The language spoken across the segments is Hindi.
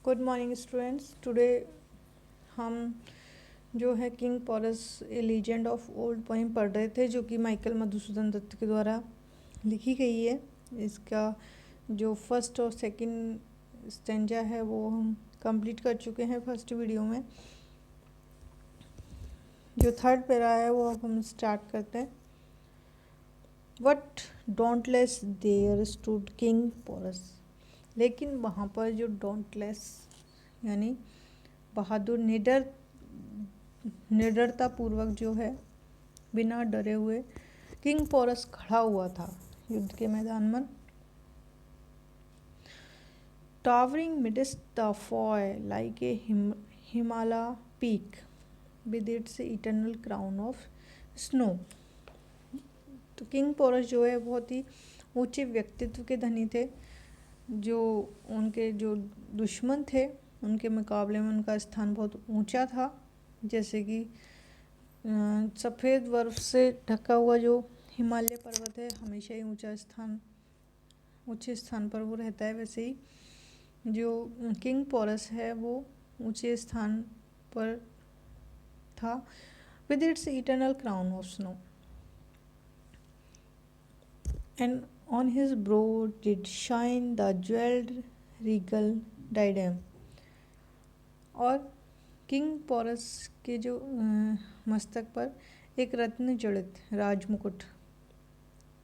Good morning students. टुडे हम जो है king Porus a legend of old poem पढ़ रहे थे, जो कि माइकल मधुसूदन दत्त के द्वारा लिखी गई है। इसका जो फर्स्ट और सेकंड स्टेंजा है वो हम कंप्लीट कर चुके हैं फर्स्ट वीडियो में। जो थर्ड पैरा है वो अब हम स्टार्ट करते हैं। What dauntless there stood king Porus. लेकिन वहाँ पर जो डोंटलेस यानी बहादुर निडरता पूर्वक जो है बिना डरे हुए किंग पोरस खड़ा हुआ था युद्ध के मैदान में। Towering midst the foe like a Himalaya peak with its eternal crown of snow. तो किंग पोरस जो है बहुत ही ऊंचे व्यक्तित्व के धनी थे। जो उनके जो दुश्मन थे उनके मुकाबले में उनका स्थान बहुत ऊंचा था। जैसे कि सफ़ेद बर्फ से ढका हुआ जो हिमालय पर्वत है हमेशा ही ऊंचे स्थान पर वो रहता है, वैसे ही जो किंग पोरस है वो ऊंचे स्थान पर था with its eternal crown of snow and on his brow did shine the jeweled regal diadem। और किंग पोरस के जो मस्तक पर एक रत्न जड़ित राजमुकुट,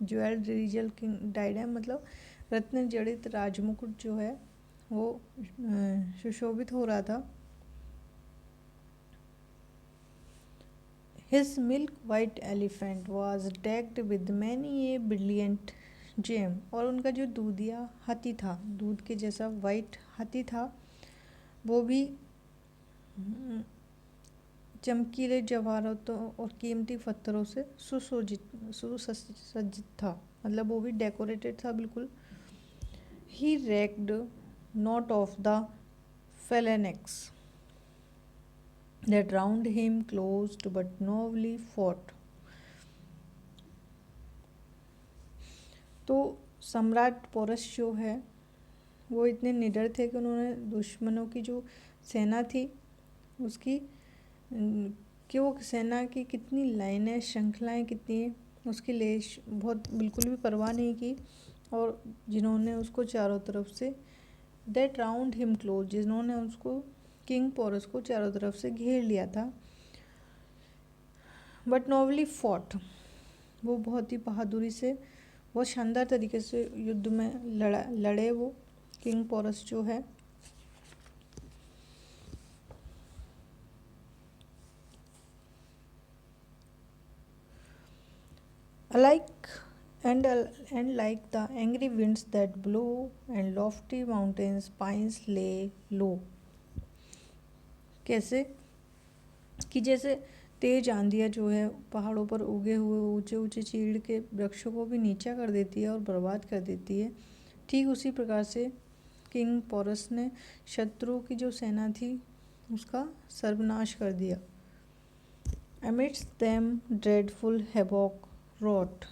ज्वेल्ड रिगल किंग डायडेम मतलब रत्न जड़ित राजमुकुट जो है वो सुशोभित हो रहा था। His milk white elephant was decked with many a brilliant gem। और उनका जो दूधिया हाथी था, दूध के जैसा वाइट हाथी था, वो भी चमकीले जवाहरातों और कीमती पत्थरों से सुसज्जित था, मतलब वो भी डेकोरेटेड था बिल्कुल। He recked not of the phalanx that round him closed but nobly fought। तो सम्राट पोरस जो है वो इतने निडर थे कि उन्होंने दुश्मनों की जो सेना थी उसकी कि वो सेना की कितनी लाइनें श्रृंखलाएं कितनी हैं उसकी लेश बहुत बिल्कुल भी परवाह नहीं की, और जिन्होंने उसको चारों तरफ say that round him close, जिन्होंने उसको किंग पोरस को चारों तरफ से घेर लिया था। बट नोवली फॉट, वो बहुत ही बहादुरी से बहुत शानदार तरीके से युद्ध में लड़े वो किंग पोरस जो है। Alike and like the angry winds that blow and lofty mountains pines lay low। कैसे कि जैसे तेज आंधियाँ जो है पहाड़ों पर उगे हुए ऊंचे ऊंचे चीड़ के वृक्षों को भी नीचा कर देती है और बर्बाद कर देती है, ठीक उसी प्रकार से किंग पोरस ने शत्रु की जो सेना थी उसका सर्वनाश कर दिया। Amidst them dreadful havoc wrought।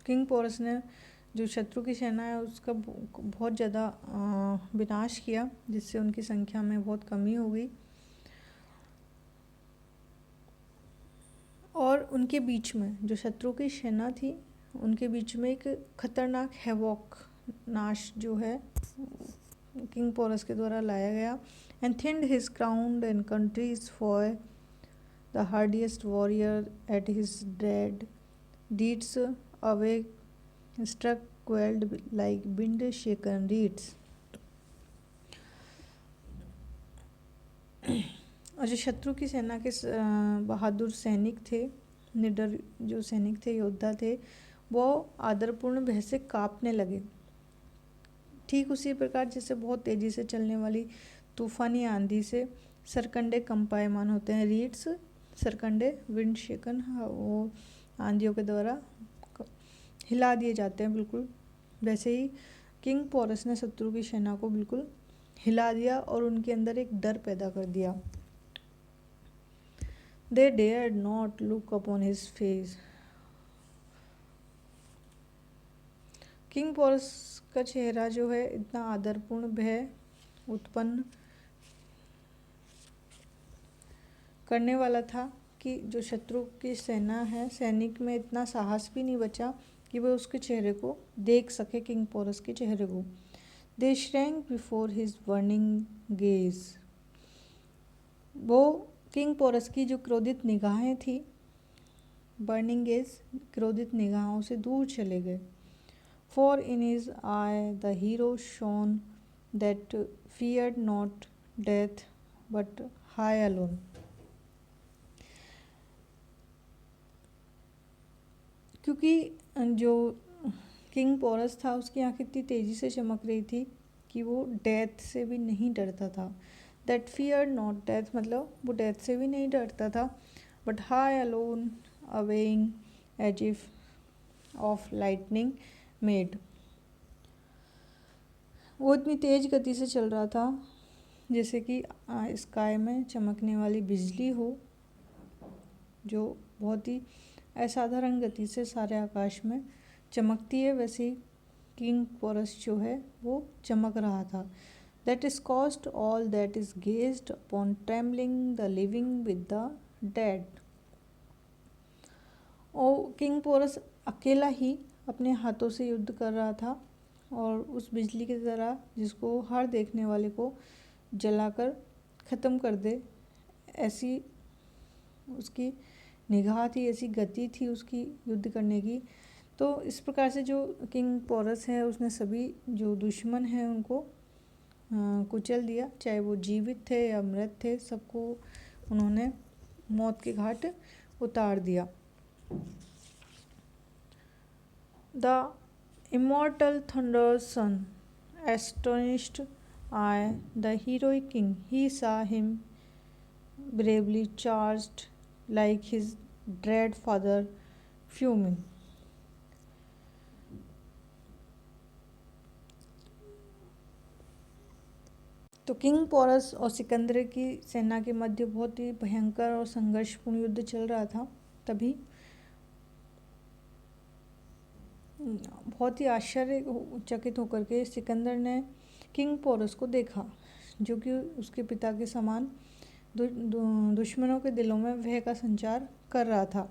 King Porus ने जो शत्रु की सेना है उसका बहुत ज़्यादा विनाश किया, जिससे उनकी संख्या में बहुत कमी हो गई। और उनके बीच में जो शत्रु की सेना थी उनके बीच में एक खतरनाक हैवॉक नाश जो है किंग पोरस के द्वारा लाया गया। And thinned his crown and countries for the hardiest warrior at his डेड deeds away struck quelled like wind shaken reeds. और जो शत्रु की सेना के बहादुर सैनिक थे, निडर जो सैनिक थे, योद्धा थे, वो आदरपूर्ण भय से कांपने लगे, ठीक उसी प्रकार जैसे बहुत तेजी से चलने वाली तूफानी आंधी से सरकंडे कंपायमान होते हैं। रीड्स सरकंडे विंड शेकन, वो आंधियों के द्वारा हिला दिए जाते हैं, बिल्कुल वैसे ही किंग पोरस ने शत्रु की सेना को बिल्कुल हिला दिया और उनके अंदर एक डर पैदा कर दिया। They dared not look upon his face। King Porus का चेहरा जो है इतना आदरपूर्ण भय उत्पन्न करने वाला था कि जो शत्रु की सेना है, सैनिक में इतना साहस भी नहीं बचा कि वह उसके चेहरे को देख सके, किंग पोरस के चेहरे को। They shrank before his burning gaze. वो किंग पोरस की जो क्रोधित निगाहें थी, बर्निंग गेज क्रोधित निगाहों से दूर चले गए। For in his I the hero shown that feared not death but high alone. क्योंकि जो किंग पोरस था उसकी आंखें इतनी तेज़ी से चमक रही थी कि वो डेथ से भी नहीं डरता था। दैट फियर नॉट डेथ मतलब वो डेथ से भी नहीं डरता था, but high alone awing as if of lightning made. वो इतनी तेज़ गति से चल रहा था जैसे कि स्काई में चमकने वाली बिजली हो, जो बहुत ही असाधारण गति से सारे आकाश में चमकती है, वैसे ही किंग पोरस जो है वो चमक रहा था। That is cost all that is gazed upon trembling the living with the dead. और किंग पोरस अकेला ही अपने हाथों से युद्ध कर रहा था और उस बिजली की तरह जिसको हर देखने वाले को जलाकर ख़त्म कर दे, ऐसी उसकी निगाह थी, ऐसी गति थी उसकी युद्ध करने की। तो इस प्रकार से जो किंग पोरस है उसने सभी जो दुश्मन हैं उनको कुचल दिया, चाहे वो जीवित थे या मृत थे, सबको उन्होंने मौत के घाट उतार दिया। The immortal thunder's son astonished eye the heroic king, he saw him bravely charged like his dread father fuming. तो किंग पोरस और सिकंदर की सेना के मध्य बहुत ही भयंकर और संघर्षपूर्ण युद्ध चल रहा था। तभी बहुत ही आश्चर्यचकित होकर के सिकंदर ने किंग पोरस को देखा, जो कि उसके पिता के समान दुश्मनों के दिलों में भय का संचार कर रहा था।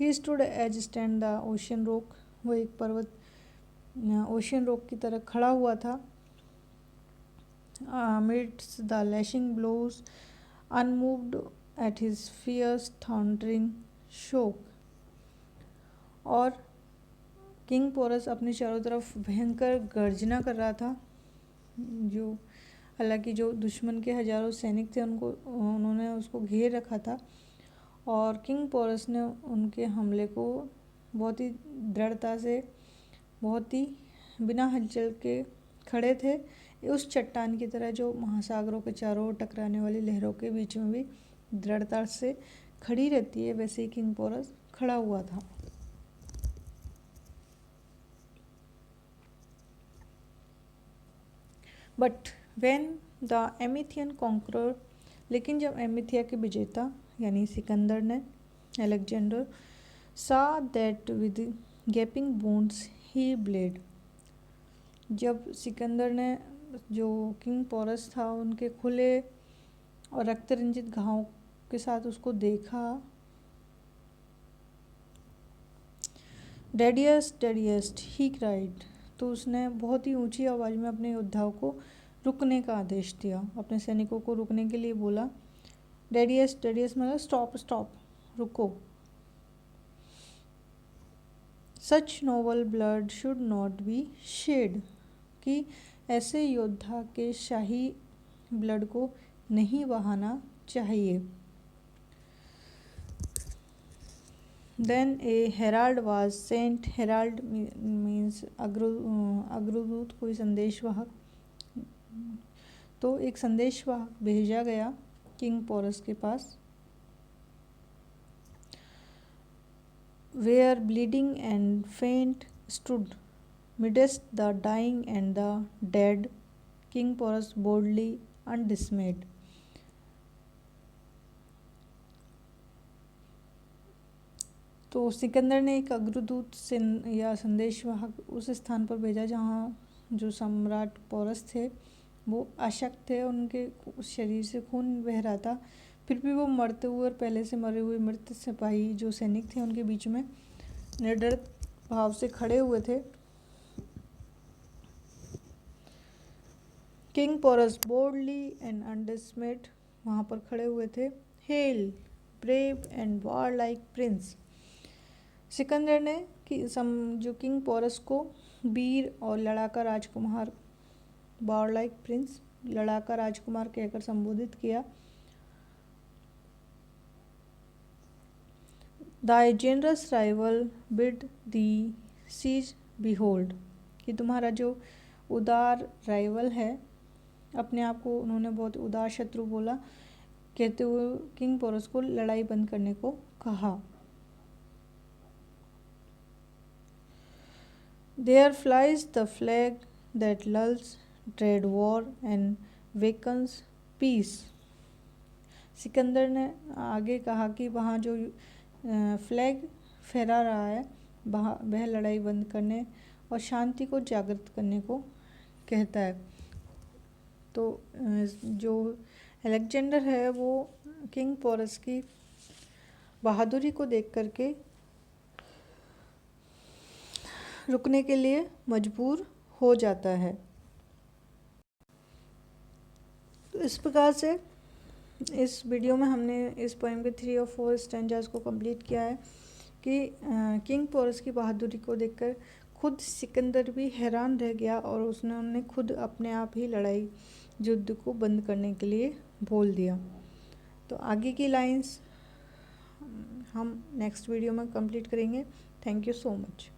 He stood as stand the ocean rock, वो एक पर्वत ओशियन रॉक की तरह खड़ा हुआ था। amidst the lashing blows, unmoved at his fierce thundering shock। और किंग पोरस अपने चारों तरफ भयंकर गर्जना कर रहा था, जो हालांकि जो दुश्मन के हजारों सैनिक थे उन्होंने उसको घेर रखा था, और किंग पोरस ने उनके हमले को बहुत ही दृढ़ता से, बहुत ही बिना हलचल के खड़े थे, उस चट्टान की तरह जो महासागरों के चारों ओर टकराने वाली लहरों के बीच में भी दृढ़ता से खड़ी रहती है, वैसे ही किंग पोरस खड़ा हुआ था। बट व्हेन द एमिथियन कॉन्करर, लेकिन जब एमिथिया के विजेता यानी सिकंदर ने, अलेक्जेंडर, सा that with gapping wounds he blade, जब सिकंदर ने जो किंग पोरस था उनके खुले और रक्त रंजित घावों के साथ उसको देखा, डेडियस्ट डेडियस्ट ही क्राइड, तो उसने बहुत ही ऊंची आवाज़ में अपने योद्धाओं को रुकने का आदेश दिया, अपने सैनिकों को रुकने के लिए बोला। डेडियस्ट डेडियस्ट मतलब स्टॉप स्टॉप, रुको। Such noble blood should not be shed, कि ऐसे योद्धा के शाही ब्लड को नहीं बहाना चाहिए। Then a herald was sent, herald means अग्रदूत, कोई संदेशवाहक, तो एक संदेशवाहक भेजा गया किंग पोरस के पास। वेयर ब्लीडिंग एंड फेंट stood midst the dying and the dead, King Porus boldly undismayed। तो सिकंदर ने एक अग्रदूत या संदेशवाहक उस स्थान पर भेजा जहाँ जो सम्राट पोरस थे वो अशक्त थे, उनके शरीर से खून बह रहा था, फिर भी वो मरते हुए और पहले से मरे हुए मृत सिपाही जो सैनिक थे उनके बीच में निडर भाव से खड़े हुए थे। किंग पोरस बोल्डली एंड अनडिसमेड वहाँ पर खड़े हुए थे। Hello brave and war like Prince. Sikandar ने जो किंग पोरस को वीर और लड़ाका राजकुमार, वॉर लाइक प्रिंस, लड़ाका राजकुमार कहकर संबोधित किया। Thy generous rival bid thee siege behold, कि तुम्हारा जो उदार राइवल है, अपने आप को उन्होंने बहुत उदार शत्रु बोला, कहते हुए किंग पोरस को लड़ाई बंद करने को कहा। There flies the flag that lulls dread war and wakens peace. Sikandar ने आगे कहा कि वहाँ जो फ्लैग फहरा रहा है वह लड़ाई बंद करने और शांति को जागृत करने को कहता है। तो जो अलेक्जेंडर है वो किंग पोरस की बहादुरी को देख करके रुकने के लिए मजबूर हो जाता है। तो इस प्रकार से इस वीडियो में हमने इस पोएम के 3 और 4 स्टैंजास को कंप्लीट किया है कि किंग पोरस की बहादुरी को देखकर खुद सिकंदर भी हैरान रह गया और उसने खुद अपने आप ही लड़ाई युद्ध को बंद करने के लिए बोल दिया। तो आगे की लाइंस हम नेक्स्ट वीडियो में कंप्लीट करेंगे। Thank you so much.